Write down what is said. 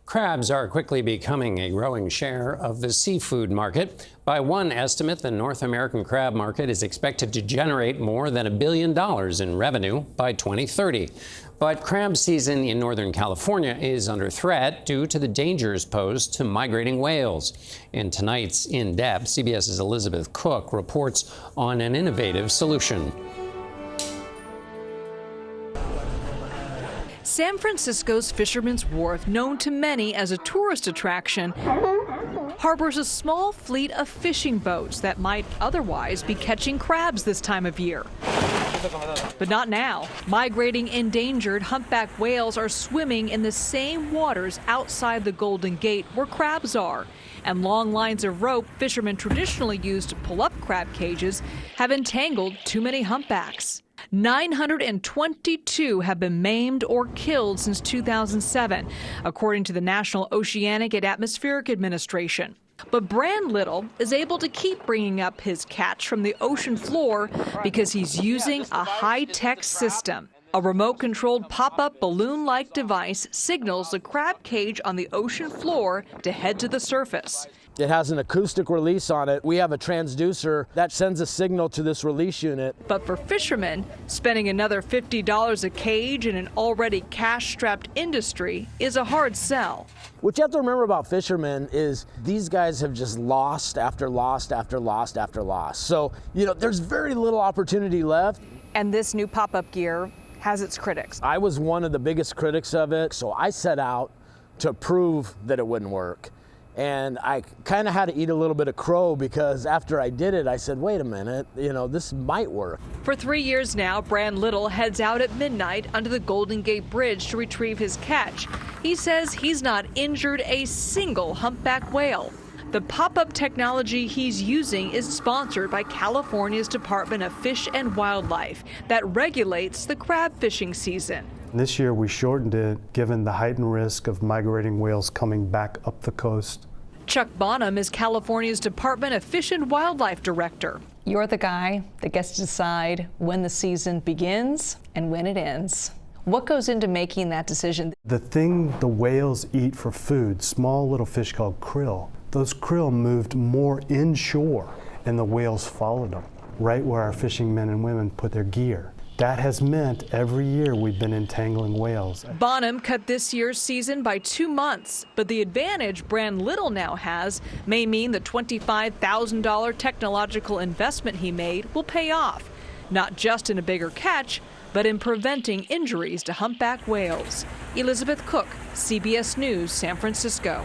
Crabs are quickly becoming a growing share of the seafood market. By one estimate, the North American crab market is expected to generate more than $1 billion in revenue by 2030. But crab season in Northern California is under threat due to the dangers posed to migrating whales. In tonight's In Depth, CBS's Elizabeth Cook reports on an innovative solution. San Francisco's Fisherman's Wharf, known to many as a tourist attraction, harbors a small fleet of fishing boats that might otherwise be catching crabs this time of year. But not now. Migrating endangered humpback whales are swimming in the same waters outside the Golden Gate where crabs are. And long lines of rope fishermen traditionally use to pull up crab cages have entangled too many humpbacks. 922 have been maimed or killed since 2007, according to the National Oceanic and Atmospheric Administration. But Brand Little is able to keep bringing up his catch from the ocean floor because he's using a high-tech system. A remote-controlled pop-up balloon-like device signals the crab cage on the ocean floor to head to the surface. It has an acoustic release on it. We have a transducer that sends a signal to this release unit. But for fishermen, spending another $50 a cage in an already cash-strapped industry is a hard sell. What you have to remember about fishermen is these guys have just lost after lost after lost after lost. So, there's very little opportunity left. And this new pop-up gear has its critics. I was one of the biggest critics of it, so I set out to prove that it wouldn't work. And I kind of had to eat a little bit of crow because after I did it, I said, wait a minute, this might work. For 3 years now, Brand Little heads out at midnight under the Golden Gate Bridge to retrieve his catch. He says he's not injured a single humpback whale. The pop-up technology he's using is sponsored by California's Department of Fish and Wildlife that regulates the crab fishing season. This year we shortened it given the heightened risk of migrating whales coming back up the coast. Chuck Bonham is California's Department of Fish and Wildlife Director. You're the guy that gets to decide when the season begins and when it ends. What goes into making that decision? The thing the whales eat for food, small little fish called krill, those krill moved more inshore and the whales followed them, right where our fishing men and women put their gear. That has meant every year we've been entangling whales. Bonham cut this year's season by 2 months, but the advantage Brand Little now has may mean the $25,000 technological investment he made will pay off, not just in a bigger catch, but in preventing injuries to humpback whales. Elizabeth Cook, CBS News, San Francisco.